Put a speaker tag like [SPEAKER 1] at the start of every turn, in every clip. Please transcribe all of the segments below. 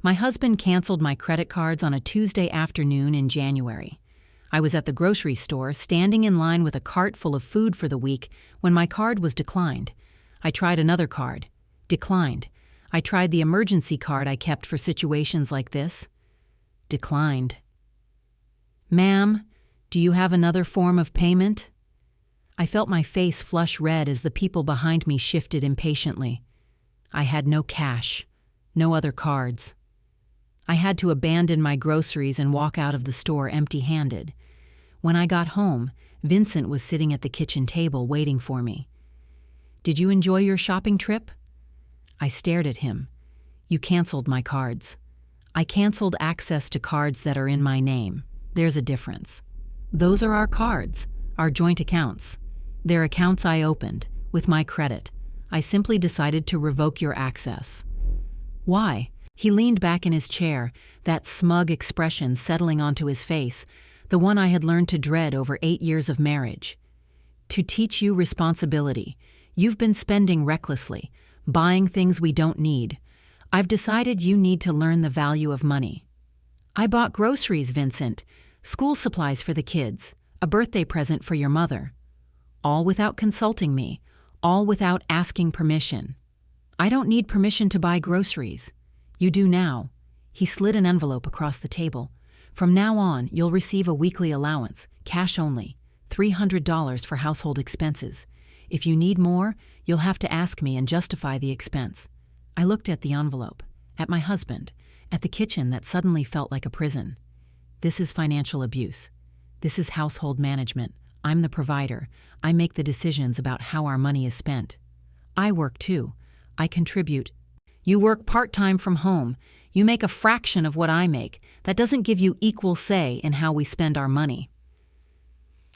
[SPEAKER 1] My husband canceled my credit cards on a Tuesday afternoon in January. I was at the grocery store, standing in line with a cart full of food for the week, when my card was declined. I tried another card. Declined. I tried the emergency card I kept for situations like this. Declined. "Ma'am, do you have another form of payment?" I felt my face flush red as the people behind me shifted impatiently. I had no cash, no other cards. I had to abandon my groceries and walk out of the store empty-handed. When I got home, Vincent was sitting at the kitchen table waiting for me. "Did you enjoy your shopping trip?" I stared at him. "You canceled my cards." "I canceled access to cards that are in my name. There's a difference. Those are our cards, our joint accounts. They're accounts I opened, with my credit. I simply decided to revoke your access." "Why?" He leaned back in his chair, that smug expression settling onto his face, the one I had learned to dread over 8 years of marriage. "To teach you responsibility. You've been spending recklessly, buying things we don't need. I've decided you need to learn the value of money." "I bought groceries, Vincent. School supplies for the kids. A birthday present for your mother." "All without consulting me. All without asking permission." "I don't need permission to buy groceries." "You do now." He slid an envelope across the table. "From now on, you'll receive a weekly allowance, cash only, $300 for household expenses. If you need more, you'll have to ask me and justify the expense." I looked at the envelope, at my husband, at the kitchen that suddenly felt like a prison. This is financial abuse. This is household management. I'm the provider. I make the decisions about how our money is spent. I work too. I contribute. You work part-time from home. You make a fraction of what I make. That doesn't give you equal say in how we spend our money.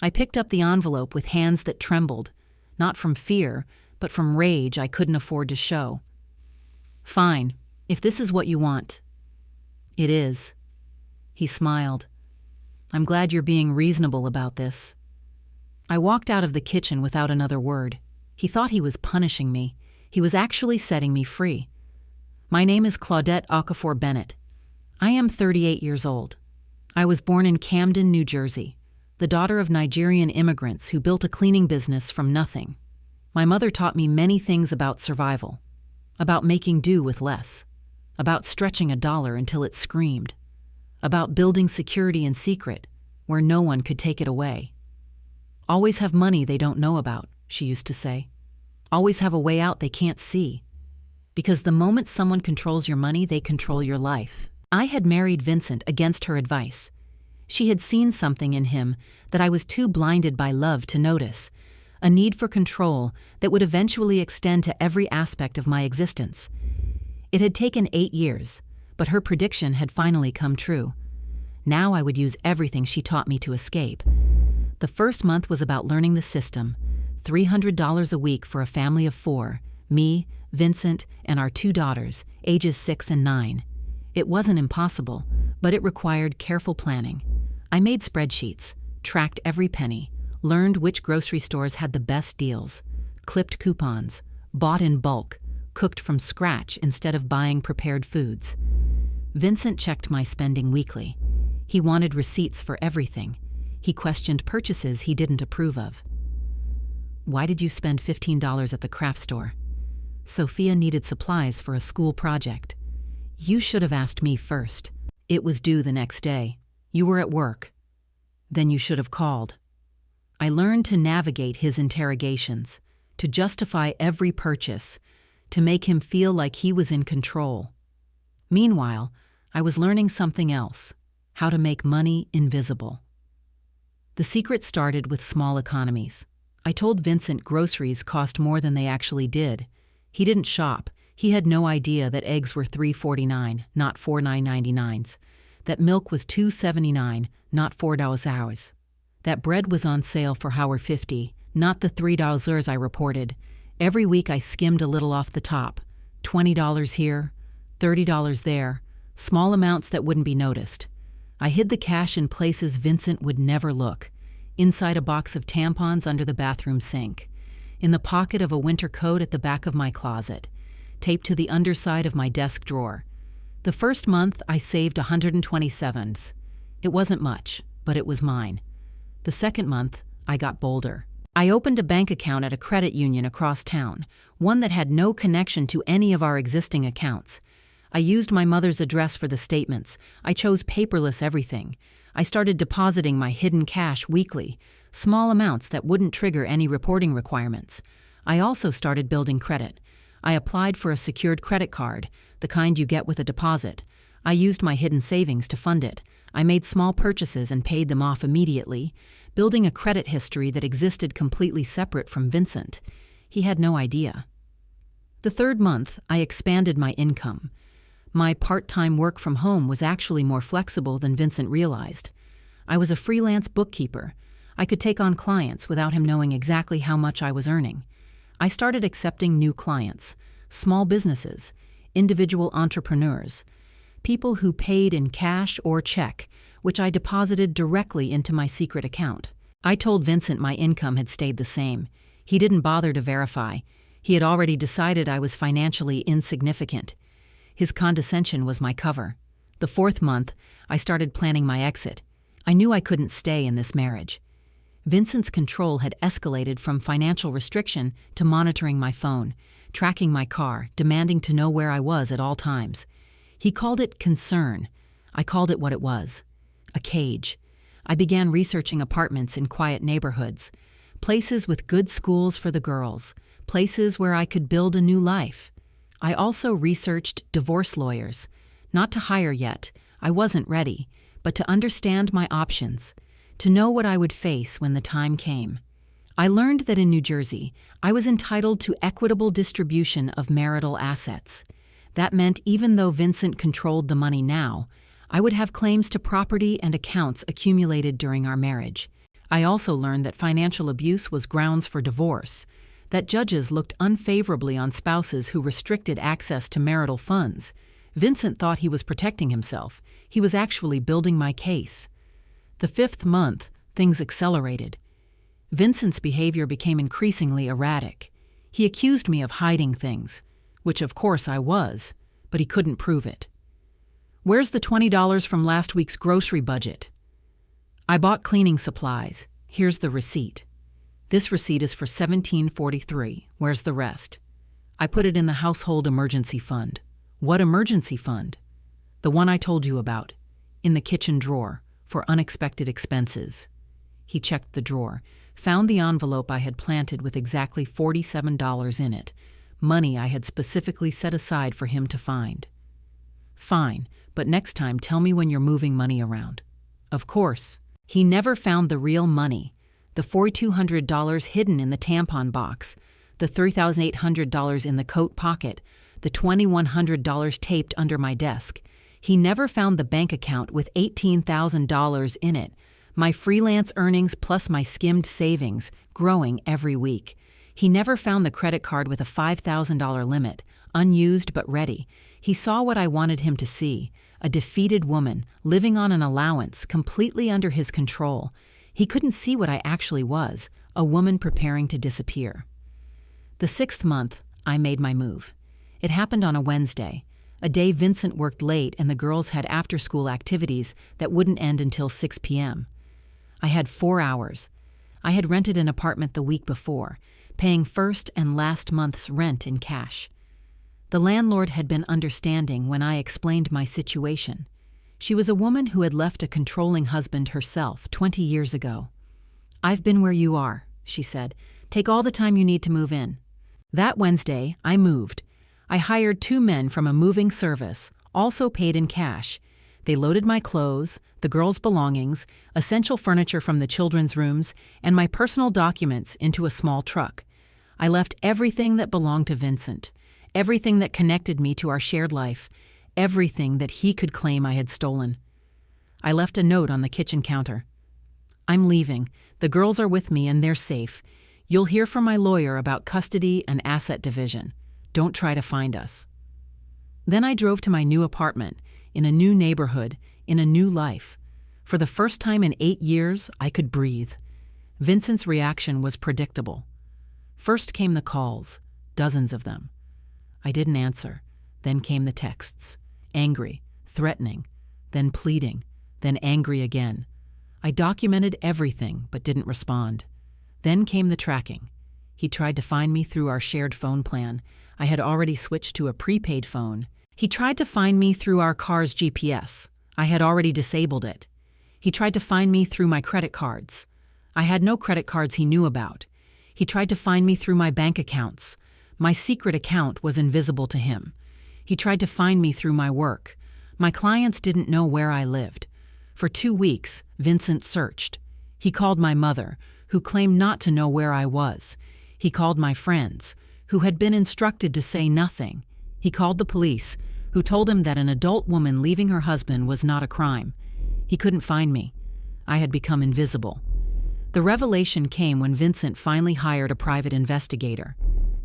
[SPEAKER 1] I picked up the envelope with hands that trembled, not from fear, but from rage I couldn't afford to show. "Fine, if this is what you want." "It is." He smiled. "I'm glad you're being reasonable about this." I walked out of the kitchen without another word. He thought he was punishing me. He was actually setting me free. My name is Claudette Okafor Bennett. I am 38 years old. I was born in Camden, New Jersey, the daughter of Nigerian immigrants who built a cleaning business from nothing. My mother taught me many things about survival, about making do with less, about stretching a dollar until it screamed, about building security in secret where no one could take it away. "Always have money they don't know about," she used to say. "Always have a way out they can't see. Because the moment someone controls your money, they control your life." I had married Vincent against her advice. She had seen something in him that I was too blinded by love to notice, a need for control that would eventually extend to every aspect of my existence. It had taken 8 years, but her prediction had finally come true. Now I would use everything she taught me to escape. The first month was about learning the system, $300 a week for a family of 4, me, Vincent, and our 2 daughters, ages 6 and 9. It wasn't impossible, but it required careful planning. I made spreadsheets, tracked every penny, learned which grocery stores had the best deals, clipped coupons, bought in bulk, cooked from scratch instead of buying prepared foods. Vincent checked my spending weekly. He wanted receipts for everything. He questioned purchases he didn't approve of. "Why did you spend $15 at the craft store?" "Sophia needed supplies for a school project." "You should have asked me first. It was due the next day. You were at work. Then you should have called." I learned to navigate his interrogations, to justify every purchase, to make him feel like he was in control. Meanwhile, I was learning something else: how to make money invisible. The secret started with small economies. I told Vincent groceries cost more than they actually did. He didn't shop. He had no idea that eggs were $3.49, not $4.99, that milk was $2.79, not $4, that bread was on sale for $1.50, not the $3 I reported. Every week I skimmed a little off the top, $20 here, $30 there, small amounts that wouldn't be noticed. I hid the cash in places Vincent would never look, inside a box of tampons under the bathroom sink, in the pocket of a winter coat at the back of my closet, taped to the underside of my desk drawer. The first month, I saved 127. It wasn't much, but it was mine. The second month, I got bolder. I opened a bank account at a credit union across town, one that had no connection to any of our existing accounts. I used my mother's address for the statements. I chose paperless everything. I started depositing my hidden cash weekly, small amounts that wouldn't trigger any reporting requirements. I also started building credit. I applied for a secured credit card, the kind you get with a deposit. I used my hidden savings to fund it. I made small purchases and paid them off immediately, building a credit history that existed completely separate from Vincent. He had no idea. The third month, I expanded my income. My part-time work from home was actually more flexible than Vincent realized. I was a freelance bookkeeper. I could take on clients without him knowing exactly how much I was earning. I started accepting new clients, small businesses, individual entrepreneurs, people who paid in cash or check, which I deposited directly into my secret account. I told Vincent my income had stayed the same. He didn't bother to verify. He had already decided I was financially insignificant. His condescension was my cover. The fourth month, I started planning my exit. I knew I couldn't stay in this marriage. Vincent's control had escalated from financial restriction to monitoring my phone, tracking my car, demanding to know where I was at all times. He called it concern. I called it what it was: a cage. I began researching apartments in quiet neighborhoods, places with good schools for the girls, places where I could build a new life. I also researched divorce lawyers, not to hire yet, I wasn't ready, but to understand my options, to know what I would face when the time came. I learned that in New Jersey, I was entitled to equitable distribution of marital assets. That meant even though Vincent controlled the money now, I would have claims to property and accounts accumulated during our marriage. I also learned that financial abuse was grounds for divorce, that judges looked unfavorably on spouses who restricted access to marital funds. Vincent thought he was protecting himself. He was actually building my case. The fifth month, things accelerated. Vincent's behavior became increasingly erratic. He accused me of hiding things, which of course I was, but he couldn't prove it. "Where's the $20 from last week's grocery budget?" "I bought cleaning supplies. Here's the receipt." "This receipt is for $17.43. Where's the rest?" "I put it in the household emergency fund." "What emergency fund?" "The one I told you about. In the kitchen drawer, for unexpected expenses." He checked the drawer, found the envelope I had planted with exactly $47 in it, money I had specifically set aside for him to find. "Fine, but next time tell me when you're moving money around." "Of course." He never found the real money. The $4,200 hidden in the tampon box, the $3,800 in the coat pocket, the $2,100 taped under my desk. He never found the bank account with $18,000 in it, my freelance earnings plus my skimmed savings, growing every week. He never found the credit card with a $5,000 limit, unused but ready. He saw what I wanted him to see: a defeated woman, living on an allowance, completely under his control. He couldn't see what I actually was, a woman preparing to disappear. The sixth month, I made my move. It happened on a Wednesday, a day Vincent worked late and the girls had after-school activities that wouldn't end until 6 p.m. I had 4 hours. I had rented an apartment the week before, paying first and last month's rent in cash. The landlord had been understanding when I explained my situation. She was a woman who had left a controlling husband herself 20 years ago. "I've been where you are," she said. "Take all the time you need to move in." That Wednesday, I moved. I hired 2 men from a moving service, also paid in cash. They loaded my clothes, the girls' belongings, essential furniture from the children's rooms, and my personal documents into a small truck. I left everything that belonged to Vincent, everything that connected me to our shared life, everything that he could claim I had stolen. I left a note on the kitchen counter. "I'm leaving. The girls are with me and they're safe. You'll hear from my lawyer about custody and asset division. Don't try to find us." Then I drove to my new apartment, in a new neighborhood, in a new life. For the first time in 8 years, I could breathe. Vincent's reaction was predictable. First came the calls, dozens of them. I didn't answer. Then came the texts. angry, threatening, then pleading, then angry again. I documented everything but didn't respond. Then came the tracking. He tried to find me through our shared phone plan. I had already switched to a prepaid phone. He tried to find me through our car's GPS. I had already disabled it. He tried to find me through my credit cards. I had no credit cards he knew about. He tried to find me through my bank accounts. My secret account was invisible to him. He tried to find me through my work. My clients didn't know where I lived. For 2 weeks, Vincent searched. He called my mother, who claimed not to know where I was. He called my friends, who had been instructed to say nothing. He called the police, who told him that an adult woman leaving her husband was not a crime. He couldn't find me. I had become invisible. The revelation came when Vincent finally hired a private investigator.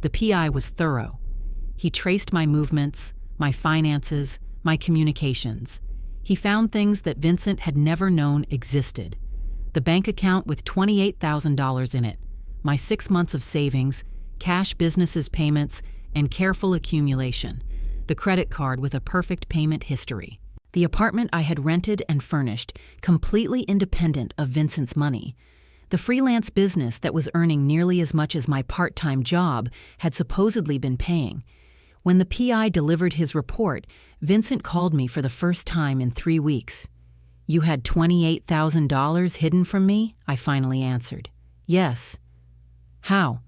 [SPEAKER 1] The PI was thorough. He traced my movements, my finances, my communications. He found things that Vincent had never known existed. The bank account with $28,000 in it, my 6 months of savings, cash businesses payments, and careful accumulation. The credit card with a perfect payment history. The apartment I had rented and furnished, completely independent of Vincent's money. The freelance business that was earning nearly as much as my part-time job had supposedly been paying. When the PI delivered his report, Vincent called me for the first time in 3 weeks. "You had $28,000 hidden from me?" I finally answered. "Yes." "How?"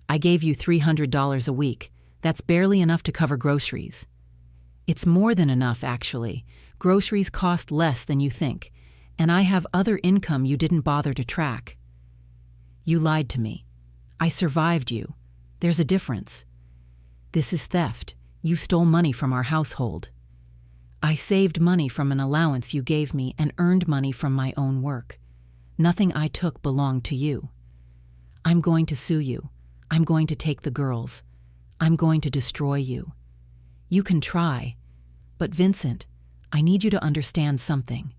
[SPEAKER 1] "I gave you $300 a week. That's barely enough to cover groceries." "It's more than enough, actually. Groceries cost less than you think, and I have other income you didn't bother to track." "You lied to me. I survived you. There's a difference." "This is theft. You stole money from our household." "I saved money from an allowance you gave me and earned money from my own work. Nothing I took belonged to you." "I'm going to sue you. I'm going to take the girls. I'm going to destroy you." "You can try. But Vincent, I need you to understand something."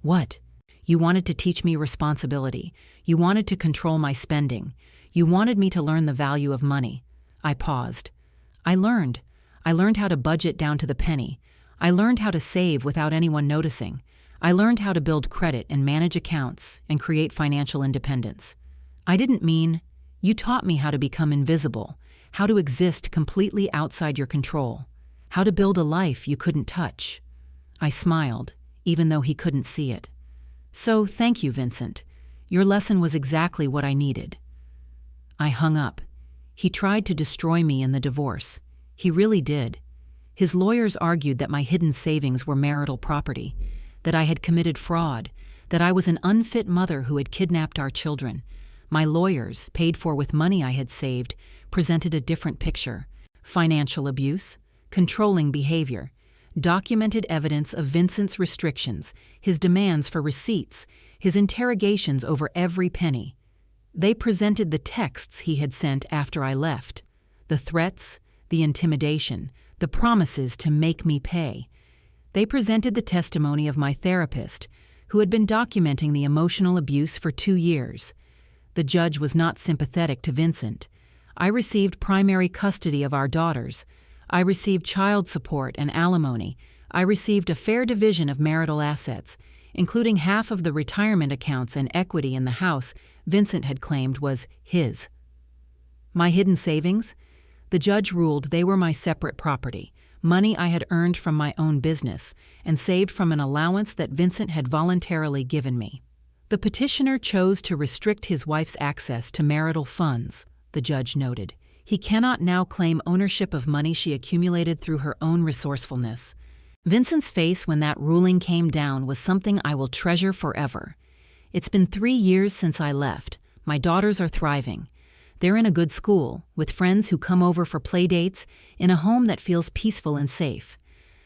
[SPEAKER 1] "What?" "You wanted to teach me responsibility. You wanted to control my spending. You wanted me to learn the value of money." I paused. I learned how to budget down to the penny. I learned how to save without anyone noticing. I learned how to build credit and manage accounts and create financial independence. I didn't mean, you taught me how to become invisible, how to exist completely outside your control, how to build a life you couldn't touch. I smiled, even though he couldn't see it. "So, thank you, Vincent. Your lesson was exactly what I needed." I hung up. He tried to destroy me in the divorce. He really did. His lawyers argued that my hidden savings were marital property, that I had committed fraud, that I was an unfit mother who had kidnapped our children. My lawyers, paid for with money I had saved, presented a different picture: financial abuse, controlling behavior, documented evidence of Vincent's restrictions, his demands for receipts, his interrogations over every penny. They presented the texts he had sent after I left, the threats, the intimidation, the promises to make me pay. They presented the testimony of my therapist, who had been documenting the emotional abuse for 2 years. The judge was not sympathetic to Vincent. I received primary custody of our daughters. I received child support and alimony. I received a fair division of marital assets, including half of the retirement accounts and equity in the house Vincent had claimed was his. My hidden savings? The judge ruled they were my separate property, money I had earned from my own business and saved from an allowance that Vincent had voluntarily given me. The petitioner chose to restrict his wife's access to marital funds, the judge noted. He cannot now claim ownership of money she accumulated through her own resourcefulness. Vincent's face when that ruling came down was something I will treasure forever. It's been 3 years since I left. My daughters are thriving. They're in a good school, with friends who come over for play dates, in a home that feels peaceful and safe.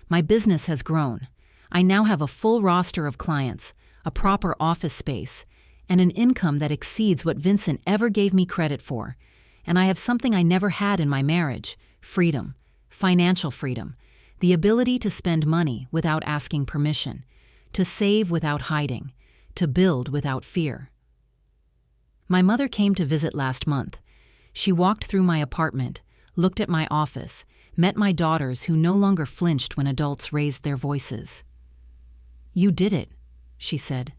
[SPEAKER 1] My business has grown. I now have a full roster of clients, a proper office space, and an income that exceeds what Vincent ever gave me credit for. And I have something I never had in my marriage: freedom, financial freedom, the ability to spend money without asking permission, to save without hiding, to build without fear. My mother came to visit last month. She walked through my apartment, looked at my office, met my daughters who no longer flinched when adults raised their voices. "You did it," she said.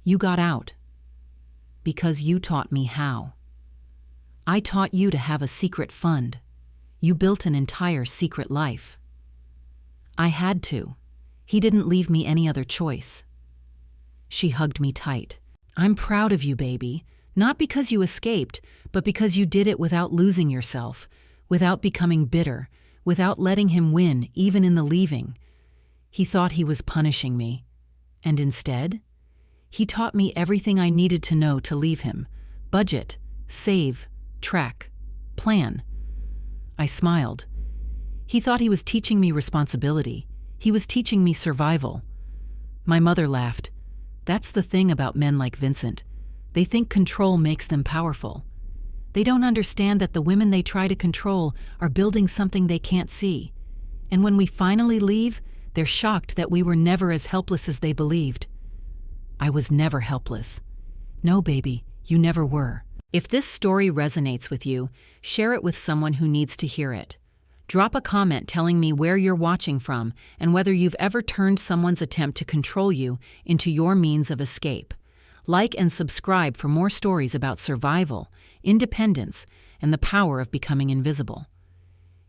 [SPEAKER 1] "You got out. Because you taught me how. I taught you to have a secret fund. You built an entire secret life." I had to. He didn't leave me any other choice. She hugged me tight. "I'm proud of you, baby, not because you escaped, but because you did it without losing yourself, without becoming bitter, without letting him win, even in the leaving." He thought he was punishing me. And instead, he taught me everything I needed to know to leave him. Budget, save, track, plan. I smiled. He thought he was teaching me responsibility. He was teaching me survival. My mother laughed. "That's the thing about men like Vincent. They think control makes them powerful. They don't understand that the women they try to control are building something they can't see. And when we finally leave, they're shocked that we were never as helpless as they believed." I was never helpless. No, baby, you never were. If this story resonates with you, share it with someone who needs to hear it. Drop a comment telling me where you're watching from and whether you've ever turned someone's attempt to control you into your means of escape. Like and subscribe for more stories about survival, independence, and the power of becoming invisible.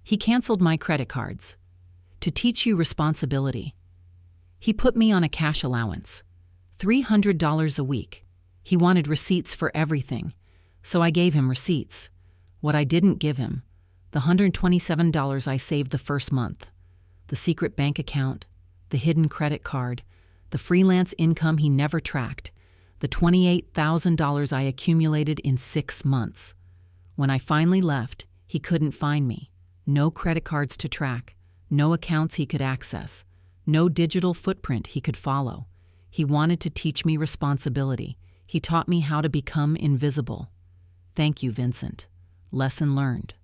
[SPEAKER 1] He canceled my credit cards. To teach you responsibility. He put me on a cash allowance. $300 a week. He wanted receipts for everything, so I gave him receipts. What I didn't give him, the $127 I saved the first month, the secret bank account, the hidden credit card, the freelance income he never tracked, the $28,000 I accumulated in 6 months. When I finally left, he couldn't find me. No credit cards to track, no accounts he could access, no digital footprint he could follow. He wanted to teach me responsibility. He taught me how to become invisible. Thank you, Vincent. Lesson learned.